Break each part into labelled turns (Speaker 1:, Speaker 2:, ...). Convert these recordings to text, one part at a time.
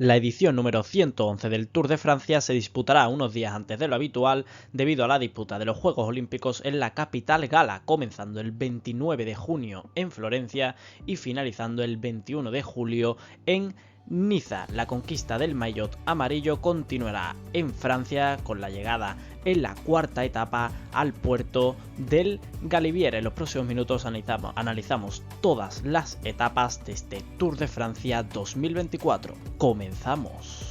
Speaker 1: La edición número 111 del Tour de Francia se disputará unos días antes de lo habitual debido a la disputa de los Juegos Olímpicos en la capital gala, comenzando el 29 de junio en Florencia y finalizando el 21 de julio en Niza. La conquista del maillot amarillo continuará en Francia con la llegada en la cuarta etapa al puerto del Galibier. En los próximos minutos analizamos todas las etapas de este Tour de Francia 2024. ¡Comenzamos!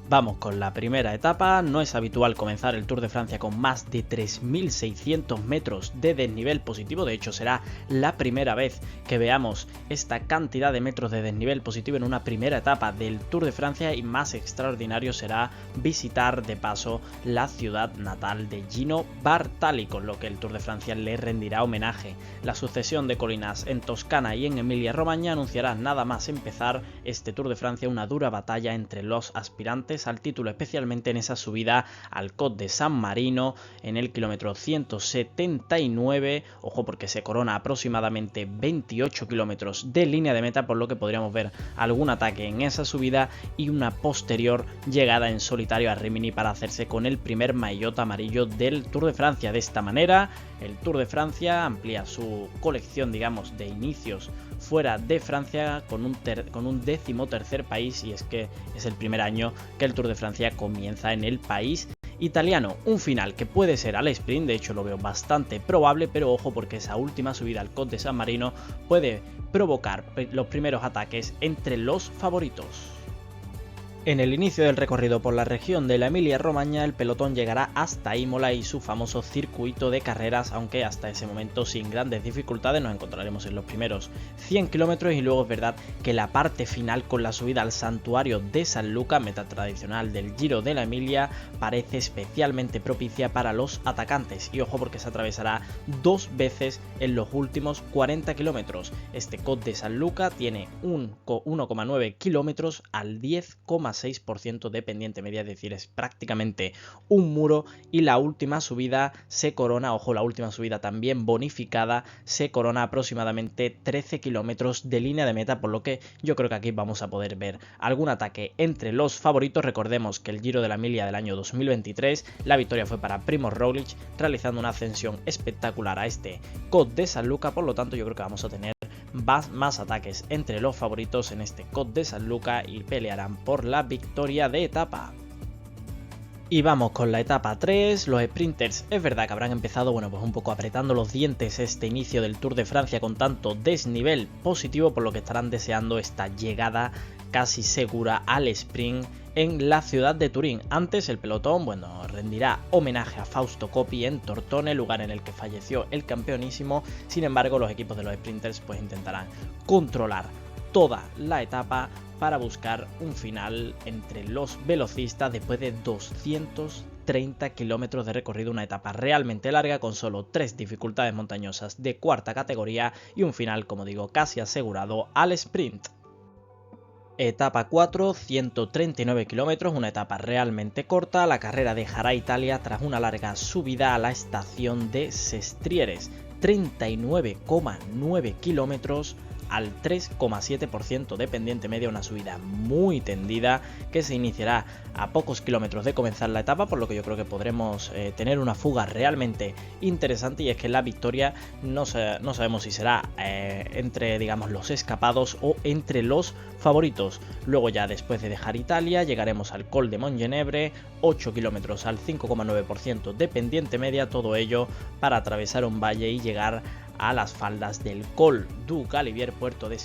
Speaker 1: Vamos con la primera etapa. No es habitual comenzar el Tour de Francia con más de 3.600 metros de desnivel positivo. De hecho, será la primera vez que veamos esta cantidad de metros de desnivel positivo en una primera etapa del Tour de Francia, y más extraordinario será visitar de paso la ciudad natal de Gino Bartali, con lo que el Tour de Francia le rendirá homenaje. La sucesión de colinas en Toscana y en Emilia-Romagna anunciará nada más empezar este Tour de Francia una dura batalla entre los aspirantes al título, especialmente en esa subida al Col de San Marino en el kilómetro 179. Ojo, porque se corona aproximadamente 28 kilómetros de línea de meta, por lo que podríamos ver algún ataque en esa subida y una posterior llegada en solitario a Rimini para hacerse con el primer maillot amarillo del Tour de Francia. De esta manera, el Tour de Francia amplía su colección, digamos, de inicios fuera de Francia con un 13º país, y es que es el primer año que el Tour de Francia comienza en el país italiano. Un final que puede ser al sprint, de hecho lo veo bastante probable, pero ojo, porque esa última subida al Col de San Marino puede provocar los primeros ataques entre los favoritos. En el inicio del recorrido por la región de la Emilia-Romagna, el pelotón llegará hasta Imola y su famoso circuito de carreras, aunque hasta ese momento sin grandes dificultades. Nos encontraremos en los primeros 100 kilómetros y luego es verdad que la parte final con la subida al santuario de San Luca, meta tradicional del Giro de la Emilia, parece especialmente propicia para los atacantes. Y ojo, porque se atravesará dos veces en los últimos 40 kilómetros. Este Col de San Luca tiene 1,9 kilómetros al 10,6% de pendiente media, es decir, es prácticamente un muro, y la última subida se corona, ojo, la última subida también bonificada, se corona aproximadamente 13 kilómetros de línea de meta, por lo que yo creo que aquí vamos a poder ver algún ataque entre los favoritos. Recordemos que el Giro de la Emilia del año 2023, la victoria fue para Primož Roglič, realizando una ascensión espectacular a este Col de San Luca, por lo tanto yo creo que vamos a tener más ataques entre los favoritos en este Col de San Luca y pelearán por la victoria de etapa. Y vamos con la etapa 3, los sprinters es verdad que habrán empezado, pues un poco apretando los dientes este inicio del Tour de Francia con tanto desnivel positivo, por lo que estarán deseando esta llegada casi segura al sprint en la ciudad de Turín. Antes el pelotón, rendirá homenaje a Fausto Coppi en Tortone, lugar en el que falleció el campeonísimo. Sin embargo, los equipos de los sprinters pues intentarán controlar toda la etapa para buscar un final entre los velocistas después de 230 kilómetros de recorrido, una etapa realmente larga con solo 3 dificultades montañosas de cuarta categoría y un final, como digo, casi asegurado al sprint. Etapa 4, 139 kilómetros, una etapa realmente corta. La carrera dejará Italia tras una larga subida a la estación de Sestrieres, 39,9 kilómetros al 3,7% de pendiente media, una subida muy tendida que se iniciará a pocos kilómetros de comenzar la etapa, por lo que yo creo que podremos tener una fuga realmente interesante, y es que la victoria no sabemos si será entre, digamos, los escapados o entre los favoritos. Luego, ya después de dejar Italia, llegaremos al Col de Montgenebre, 8 kilómetros al 5,9% de pendiente media, todo ello para atravesar un valle y llegar a las faldas del Col du Galibier, puerto de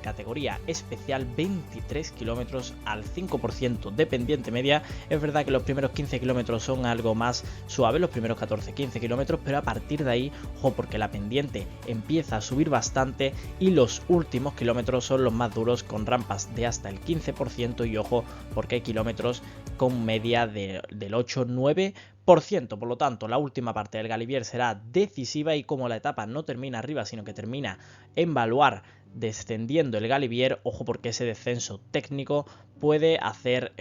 Speaker 1: categoría especial, 23 kilómetros al 5% de pendiente media. Es verdad que los primeros 15 kilómetros son algo más suaves, los primeros 14-15 kilómetros, pero a partir de ahí, ojo, porque la pendiente empieza a subir bastante y los últimos kilómetros son los más duros, con rampas de hasta el 15%, y ojo, porque hay kilómetros con media del 8-9%. Por lo tanto, la última parte del Galibier será decisiva, y como la etapa no termina arriba, sino que termina en Baluard descendiendo el Galibier. Ojo porque ese descenso técnico puede hacer,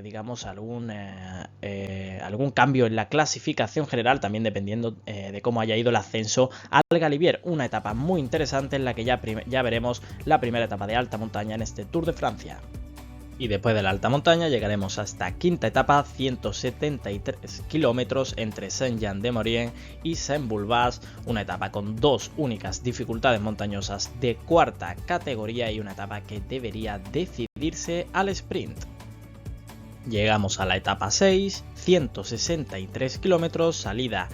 Speaker 1: digamos, algún cambio en la clasificación general, también dependiendo de cómo haya ido el ascenso al Galibier. Una etapa muy interesante en la que ya veremos la primera etapa de alta montaña en este Tour de Francia. Y después de la alta montaña llegaremos a esta quinta etapa, 173 kilómetros entre Saint-Jean-de-Maurienne y Saint-Bulbas, una etapa con dos únicas dificultades montañosas de cuarta categoría y una etapa que debería decidirse al sprint. Llegamos a la etapa 6, 163 kilómetros, salida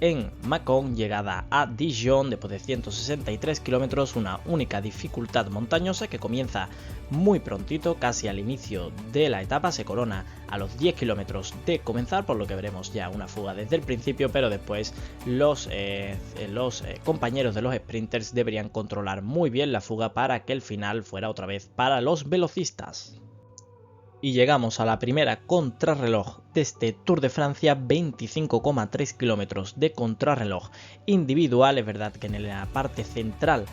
Speaker 1: en Mâcon, llegada a Dijon después de 163 kilómetros, una única dificultad montañosa que comienza muy prontito, casi al inicio de la etapa, se corona a los 10 kilómetros de comenzar, por lo que veremos ya una fuga desde el principio, pero después los compañeros de los sprinters deberían controlar muy bien la fuga para que el final fuera otra vez para los velocistas. Y llegamos a la primera contrarreloj de este Tour de Francia, 25,3 kilómetros de contrarreloj individual. Es verdad que en la parte central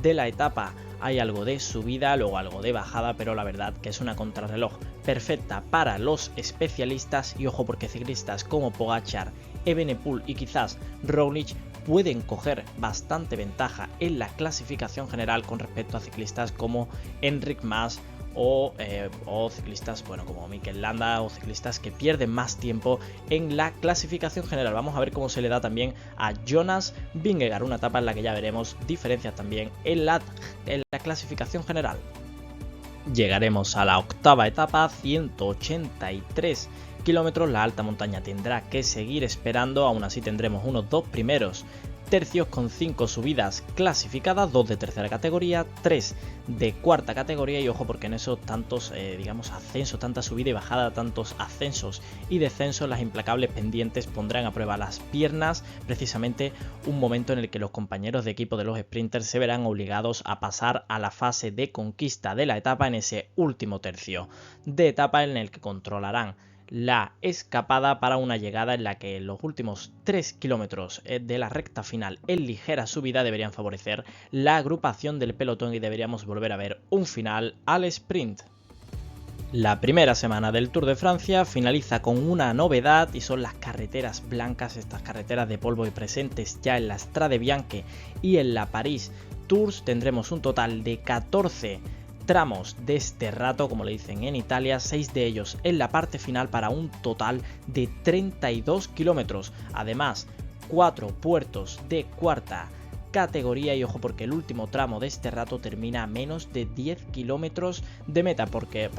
Speaker 1: de la etapa hay algo de subida, luego algo de bajada, pero la verdad que es una contrarreloj perfecta para los especialistas. Y ojo porque ciclistas como Pogačar, Evenepoel y quizás Roglič pueden coger bastante ventaja en la clasificación general con respecto a ciclistas como Enric Mas o ciclistas como Mikel Landa, o ciclistas que pierden más tiempo en la clasificación general. Vamos a ver cómo se le da también a Jonas Vingegaard, una etapa en la que ya veremos diferencias también en la clasificación general. Llegaremos a la octava etapa, 183 kilómetros. La alta montaña tendrá que seguir esperando, aún así tendremos unos dos primeros tercios con 5 subidas clasificadas, 2 de tercera categoría, 3 de cuarta categoría. Y ojo porque en esos tantos ascensos, tanta subida y bajada, tantos ascensos y descensos, las implacables pendientes pondrán a prueba las piernas, precisamente un momento en el que los compañeros de equipo de los sprinters se verán obligados a pasar a la fase de conquista de la etapa en ese último tercio de etapa, en el que controlarán la escapada para una llegada en la que los últimos 3 kilómetros de la recta final en ligera subida deberían favorecer la agrupación del pelotón y deberíamos volver a ver un final al sprint. La primera semana del Tour de Francia finaliza con una novedad y son las carreteras blancas, estas carreteras de polvo y presentes ya en la Strade Bianche y en la Paris Tours. Tendremos un total de 14 tramos de este rato, como le dicen en Italia, 6 de ellos en la parte final para un total de 32 kilómetros. Además, 4 puertos de cuarta categoría y ojo porque el último tramo de este rato termina a menos de 10 kilómetros de meta, porque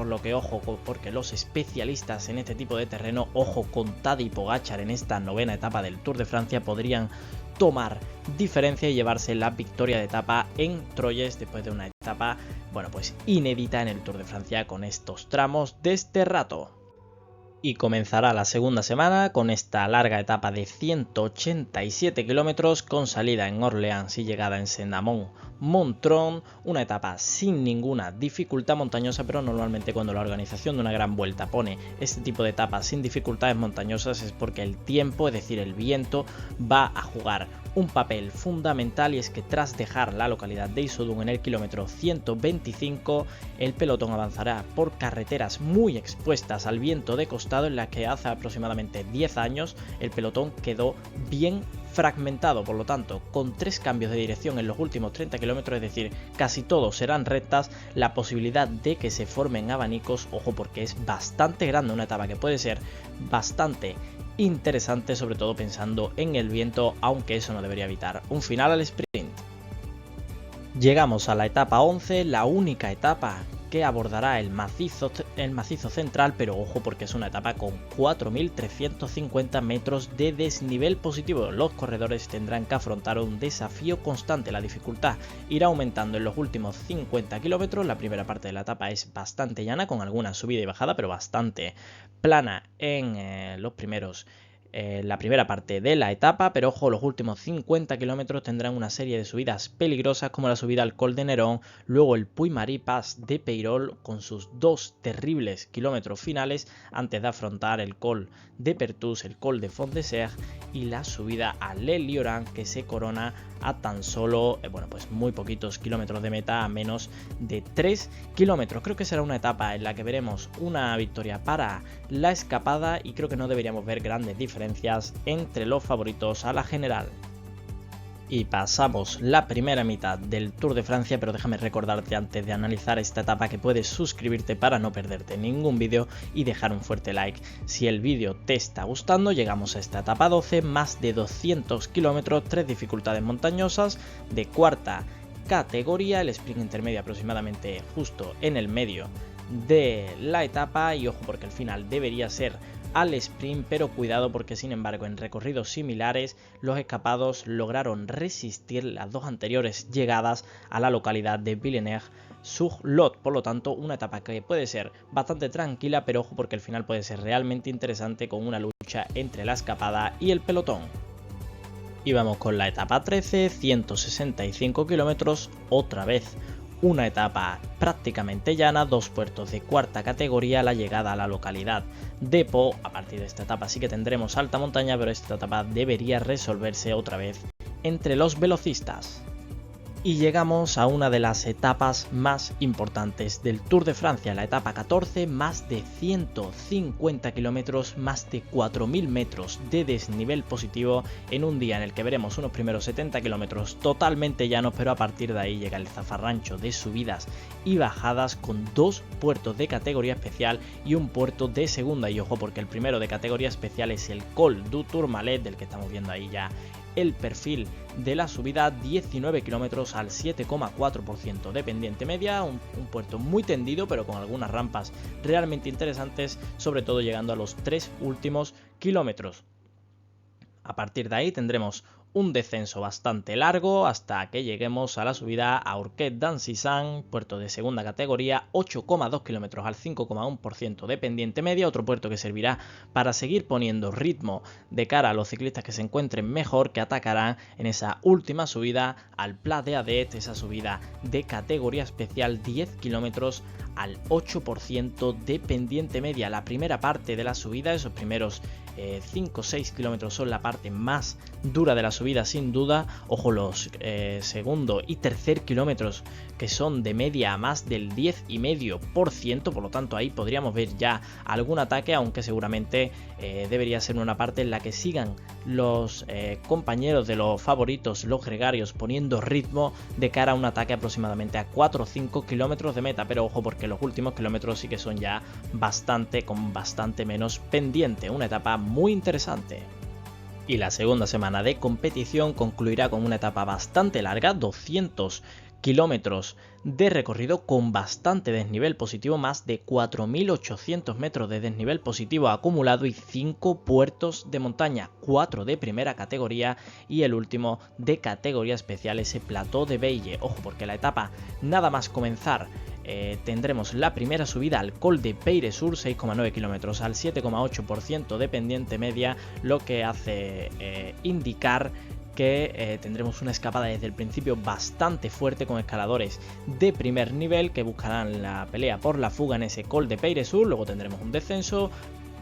Speaker 1: los especialistas en este tipo de terreno, ojo con Tadej y Pogačar en esta novena etapa del Tour de Francia, podrían tomar diferencia y llevarse la victoria de etapa en Troyes después de una etapa inédita en el Tour de Francia con estos tramos de este rato. Y comenzará la segunda semana con esta larga etapa de 187 kilómetros con salida en Orleans y llegada en Saint-Amand-Montrond, una etapa sin ninguna dificultad montañosa, pero normalmente cuando la organización de una gran vuelta pone este tipo de etapas sin dificultades montañosas es porque el tiempo, es decir el viento, va a jugar un papel fundamental, y es que tras dejar la localidad de Issoudun en el kilómetro 125, el pelotón avanzará por carreteras muy expuestas al viento de costado, en las que hace aproximadamente 10 años el pelotón quedó bien fragmentado, por lo tanto con 3 cambios de dirección en los últimos 30 kilómetros, es decir, casi todos serán rectas, la posibilidad de que se formen abanicos, ojo porque es bastante grande, una etapa que puede ser bastante interesante, sobre todo pensando en el viento, aunque eso no debería evitar un final al sprint. Llegamos a la etapa 11, la única etapa que abordará el macizo central, pero ojo porque es una etapa con 4.350 metros de desnivel positivo. Los corredores tendrán que afrontar un desafío constante, la dificultad irá aumentando en los últimos 50 kilómetros. La primera parte de la etapa es bastante llana, con alguna subida y bajada, pero bastante plana en los primeros la primera parte de la etapa, pero ojo, los últimos 50 kilómetros tendrán una serie de subidas peligrosas como la subida al Col de Nerón, luego el Puy-Marí Pass de Peyrol con sus 2 terribles kilómetros finales antes de afrontar el Col de Pertús, el Col de Font de Serre y la subida a Le Lioran, que se corona a tan solo pues muy poquitos kilómetros de meta, a menos de 3 kilómetros. Creo que será una etapa en la que veremos una victoria para la escapada y creo que no deberíamos ver grandes diferencias entre los favoritos a la general. Y pasamos la primera mitad del Tour de Francia, pero déjame recordarte antes de analizar esta etapa que puedes suscribirte para no perderte ningún vídeo y dejar un fuerte like si el vídeo te está gustando. Llegamos a esta etapa 12, más de 200 kilómetros, 3 dificultades montañosas de cuarta categoría, el sprint intermedio aproximadamente justo en el medio de la etapa y ojo porque el final debería ser al sprint, pero cuidado porque sin embargo en recorridos similares los escapados lograron resistir las dos anteriores llegadas a la localidad de Villeneuve-sur-Lot, por lo tanto una etapa que puede ser bastante tranquila, pero ojo porque el final puede ser realmente interesante con una lucha entre la escapada y el pelotón. Y vamos con la etapa 13, 165 kilómetros, otra vez una etapa prácticamente llana, 2 puertos de cuarta categoría, la llegada a la localidad de Po. A partir de esta etapa sí que tendremos alta montaña, pero esta etapa debería resolverse otra vez entre los velocistas. Y llegamos a una de las etapas más importantes del Tour de Francia, la etapa 14, más de 150 kilómetros, más de 4.000 metros de desnivel positivo en un día en el que veremos unos primeros 70 kilómetros totalmente llanos, pero a partir de ahí llega el zafarrancho de subidas y bajadas con 2 puertos de categoría especial y un puerto de segunda. Y ojo porque el primero de categoría especial es el Col du Tourmalet, del que estamos viendo ahí ya el perfil de la subida, 19 kilómetros al 7,4% de pendiente media, un puerto muy tendido pero con algunas rampas realmente interesantes, sobre todo llegando a los 3 últimos kilómetros. A partir de ahí tendremos un descenso bastante largo hasta que lleguemos a la subida a Urquet d'Ancizan, puerto de segunda categoría, 8,2 kilómetros al 5,1% de pendiente media, otro puerto que servirá para seguir poniendo ritmo de cara a los ciclistas que se encuentren mejor, que atacarán en esa última subida al Pla de Adet, esa subida de categoría especial, 10 kilómetros al 8% de pendiente media. La primera parte de la subida, esos primeros 5 o 6 kilómetros son la parte más dura de la subida sin duda. Ojo los segundo y tercer kilómetros que son de media a más del 10,5%, por lo tanto ahí podríamos ver ya algún ataque, aunque seguramente debería ser una parte en la que sigan los compañeros de los favoritos, los gregarios, poniendo ritmo de cara a un ataque aproximadamente a 4 o 5 kilómetros de meta, pero ojo porque los últimos kilómetros sí que son ya con bastante menos pendiente, una etapa muy interesante. Y la segunda semana de competición concluirá con una etapa bastante larga, 200 kilómetros de recorrido con bastante desnivel positivo, más de 4.800 metros de desnivel positivo acumulado y 5 puertos de montaña, 4 de primera categoría y el último de categoría especial, ese plató de Beille. Ojo porque la etapa nada más comenzar tendremos la primera subida al Col de Peire-Sur, 6,9 kilómetros al 7,8% de pendiente media, lo que hace indicar que tendremos una escapada desde el principio bastante fuerte con escaladores de primer nivel que buscarán la pelea por la fuga en ese Col de Peire-Sur. Luego tendremos un descenso,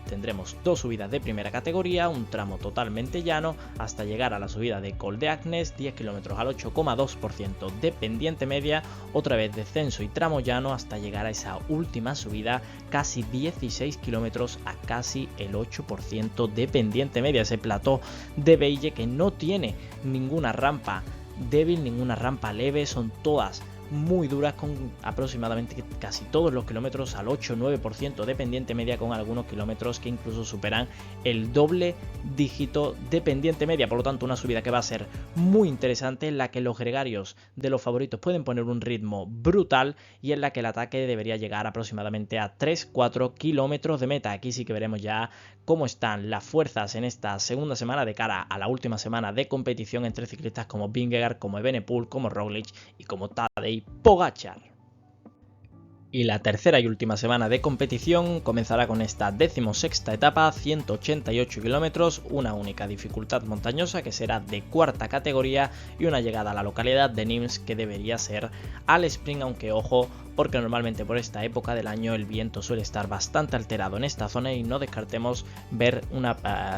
Speaker 1: tendremos 2 subidas de primera categoría, un tramo totalmente llano hasta llegar a la subida de Col de Agnes, 10 kilómetros al 8,2% de pendiente media, otra vez descenso y tramo llano hasta llegar a esa última subida, casi 16 kilómetros a casi el 8% de pendiente media, ese plató de Beille que no tiene ninguna rampa débil, ninguna rampa leve, son todas muy duras con aproximadamente casi todos los kilómetros al 8-9% de pendiente media, con algunos kilómetros que incluso superan el doble dígito de pendiente media. Por lo tanto, una subida que va a ser muy interesante, en la que los gregarios de los favoritos pueden poner un ritmo brutal y en la que el ataque debería llegar aproximadamente a 3-4 kilómetros de meta. Aquí sí que veremos ya cómo están las fuerzas en esta segunda semana de cara a la última semana de competición entre ciclistas como Vingegaard, como Evenepoel, como Roglic y como Tadej Pogačar. Y la tercera y última semana de competición comenzará con esta 16ª etapa, 188 kilómetros, una única dificultad montañosa que será de cuarta categoría y una llegada a la localidad de Nimes que debería ser al sprint, aunque ojo, porque normalmente por esta época del año el viento suele estar bastante alterado en esta zona y no descartemos ver una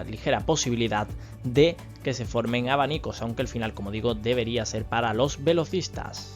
Speaker 1: ligera posibilidad de que se formen abanicos, aunque el final, como digo, debería ser para los velocistas.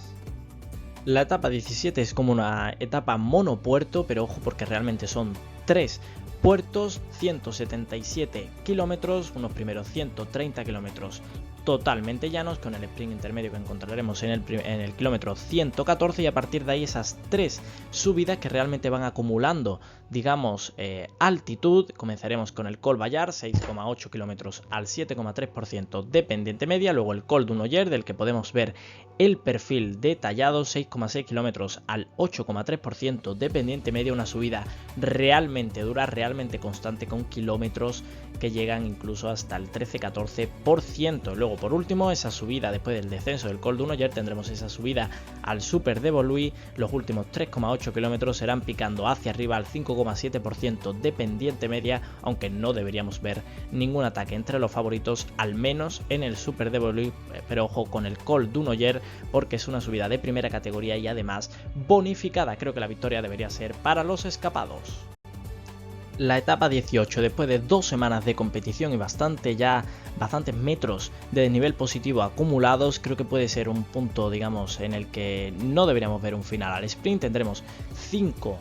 Speaker 1: La etapa 17 es como una etapa monopuerto, pero ojo porque realmente son 3 puertos, 177 kilómetros, unos primeros 130 kilómetros totalmente llanos, con el sprint intermedio que encontraremos en el kilómetro 114, y a partir de ahí esas 3 subidas que realmente van acumulando, digamos, altitud. Comenzaremos con el Col Bayard, 6,8 kilómetros al 7,3% de pendiente media, luego el Col d'Unoyer, del que podemos ver el perfil detallado, 6,6 kilómetros al 8,3% de pendiente media, una subida realmente dura, realmente constante, con kilómetros que llegan incluso hasta el 13-14%. Luego, por último, esa subida después del descenso del Col d'Unoyer, tendremos esa subida al Super de Voluy. Los últimos 3,8 kilómetros serán picando hacia arriba al 5,7% de pendiente media, aunque no deberíamos ver ningún ataque entre los favoritos, al menos en el Super de Voluy, pero ojo con el Col d'Unoyer porque es una subida de primera categoría y además bonificada. Creo que la victoria debería ser para los escapados. La etapa 18, después de 2 semanas de competición y bastantes metros de desnivel positivo acumulados, creo que puede ser un punto, digamos, en el que no deberíamos ver un final al sprint. Tendremos 5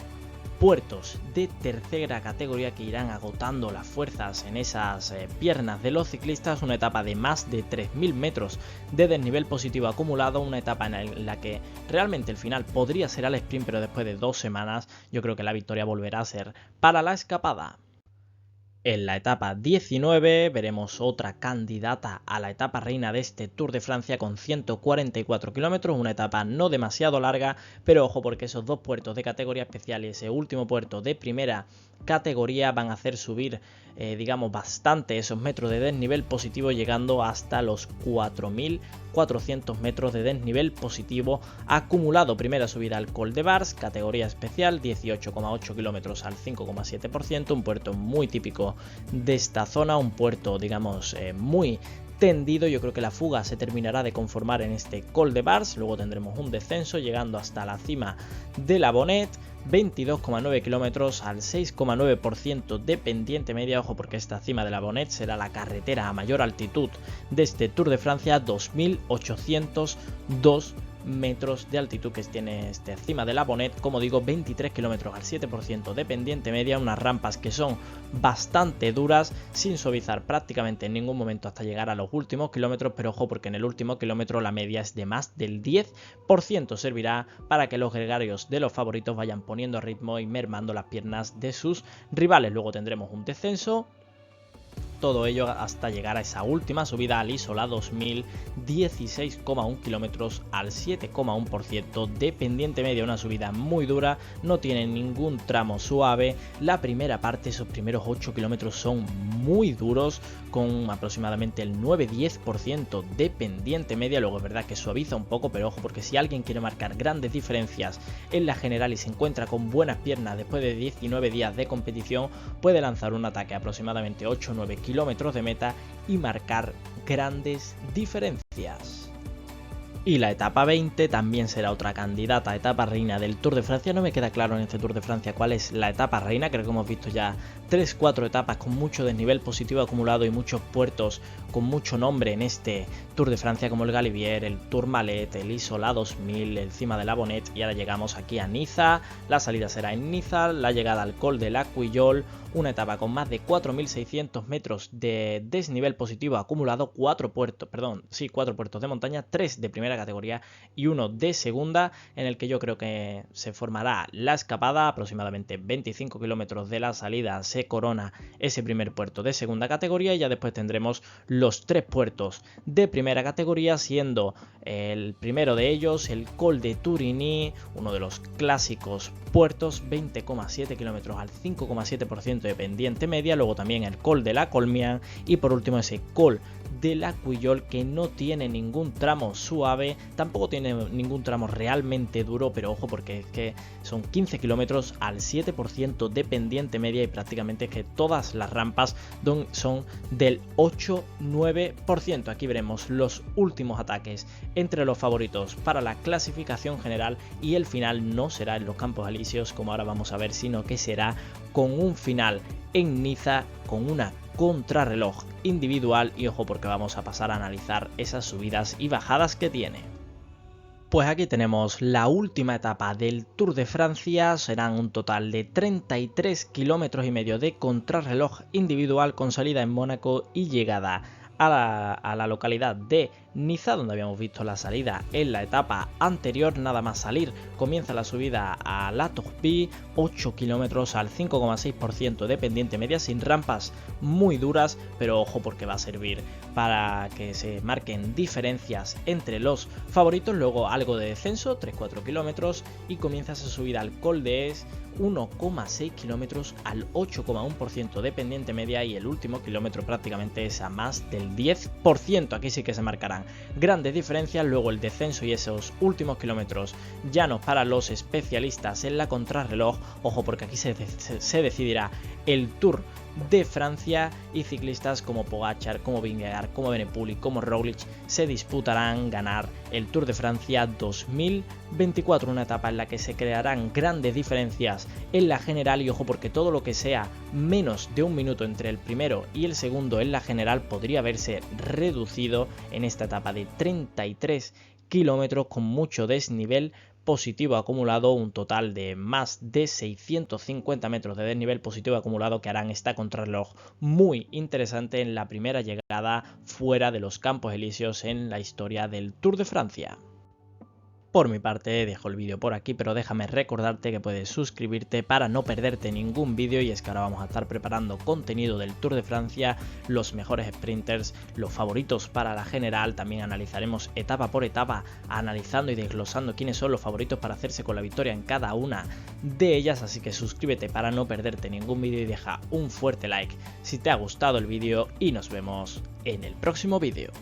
Speaker 1: puertos de tercera categoría que irán agotando las fuerzas en esas piernas de los ciclistas, una etapa de más de 3.000 metros de desnivel positivo acumulado, una etapa en la que realmente el final podría ser al sprint, pero después de 2 semanas yo creo que la victoria volverá a ser para la escapada. En la etapa 19 veremos otra candidata a la etapa reina de este Tour de Francia con 144 kilómetros, una etapa no demasiado larga, pero ojo porque esos 2 puertos de categoría especial y ese último puerto de primera categoría van a hacer subir digamos bastante esos metros de desnivel positivo, llegando hasta los 4.400 metros de desnivel positivo acumulado. Primera subida al Col de Vars, categoría especial, 18,8 kilómetros al 5,7%, un puerto muy típico de esta zona, un puerto digamos muy tendido. Yo creo que la fuga se terminará de conformar en este Col de Vars, luego tendremos un descenso llegando hasta la cima de la Bonnet, 22,9 kilómetros al 6,9% de pendiente media. Ojo porque esta cima de la Bonnet será la carretera a mayor altitud de este Tour de Francia, 2.802 metros de altitud que tiene esta cima de la Bonnet, como digo, 23 kilómetros al 7% de pendiente media, unas rampas que son bastante duras, sin suavizar prácticamente en ningún momento hasta llegar a los últimos kilómetros, pero ojo porque en el último kilómetro la media es de más del 10%, servirá para que los gregarios de los favoritos vayan poniendo ritmo y mermando las piernas de sus rivales. Luego tendremos un descenso, todo ello hasta llegar a esa última subida al Isola 2000, 16,1 kilómetros al 7,1% de pendiente media, una subida muy dura, no tiene ningún tramo suave. La primera parte, esos primeros 8 kilómetros son muy duros, con aproximadamente el 9-10% de pendiente media. Luego es verdad que suaviza un poco, pero ojo porque si alguien quiere marcar grandes diferencias en la general y se encuentra con buenas piernas después de 19 días de competición, puede lanzar un ataque a aproximadamente 8-9 kilómetros de meta y marcar grandes diferencias. Y la etapa 20 también será otra candidata a etapa reina del Tour de Francia. No me queda claro en este Tour de Francia cuál es la etapa reina, creo que hemos visto ya 3-4 etapas con mucho desnivel positivo acumulado y muchos puertos con mucho nombre en este Tour de Francia, como el Galibier, el Tourmalet, el Isola 2000, el Cima de la Bonnet, y ahora llegamos aquí a Niza. La salida será en Niza, la llegada al Col de la Quillol, una etapa con más de 4.600 metros de desnivel positivo acumulado, 4 puertos de montaña, 3 de primera categoría y 1 de segunda, en el que yo creo que se formará la escapada. Aproximadamente 25 kilómetros de la salida se corona ese primer puerto de segunda categoría, y ya después tendremos los 3 puertos de primera categoría, siendo el primero de ellos el Col de Turigny, uno de los clásicos puertos, 20,7 kilómetros al 5,7% de pendiente media, luego también el col de la Colmian y por último ese col de la Cuillol, que no tiene ningún tramo suave, tampoco tiene ningún tramo realmente duro, pero ojo porque es que son 15 kilómetros al 7% de pendiente media y prácticamente es que todas las rampas son del 8-9%. Aquí veremos los últimos ataques entre los favoritos para la clasificación general y el final no será en los Campos Elíseos como ahora vamos a ver, sino que será con un final en Niza con una contrarreloj individual y ojo porque vamos a pasar a analizar esas subidas y bajadas que tiene. Pues aquí tenemos la última etapa del Tour de Francia, serán un total de 33 kilómetros y medio de contrarreloj individual con salida en Mónaco y llegada a la localidad de Niza, donde habíamos visto la salida en la etapa anterior. Nada más salir comienza la subida a la Tourpie, 8 kilómetros al 5,6% de pendiente media, sin rampas muy duras, pero ojo porque va a servir para que se marquen diferencias entre los favoritos. Luego algo de descenso, 3-4 kilómetros y comienza esa subida al Col d'Es, 1,6 kilómetros al 8,1% de pendiente media y el último kilómetro prácticamente es a más del 10%. Aquí sí que se marcarán grandes diferencias. Luego el descenso y esos últimos kilómetros llanos para los especialistas en la contrarreloj. Ojo porque aquí se decidirá el Tour de Francia y ciclistas como Pogačar, como Vingegaard, como Benepul, como Roglic se disputarán ganar el Tour de Francia 2024, una etapa en la que se crearán grandes diferencias en la general y ojo porque todo lo que sea menos de un minuto entre el primero y el segundo en la general podría verse reducido en esta etapa de 33 kilómetros con mucho desnivel positivo acumulado, un total de más de 650 metros de desnivel positivo acumulado que harán esta contrarreloj muy interesante en la primera llegada fuera de los Campos Elíseos en la historia del Tour de Francia. Por mi parte dejo el vídeo por aquí, pero déjame recordarte que puedes suscribirte para no perderte ningún vídeo y es que ahora vamos a estar preparando contenido del Tour de Francia, los mejores sprinters, los favoritos para la general, también analizaremos etapa por etapa, analizando y desglosando quiénes son los favoritos para hacerse con la victoria en cada una de ellas, así que suscríbete para no perderte ningún vídeo y deja un fuerte like si te ha gustado el vídeo y nos vemos en el próximo vídeo.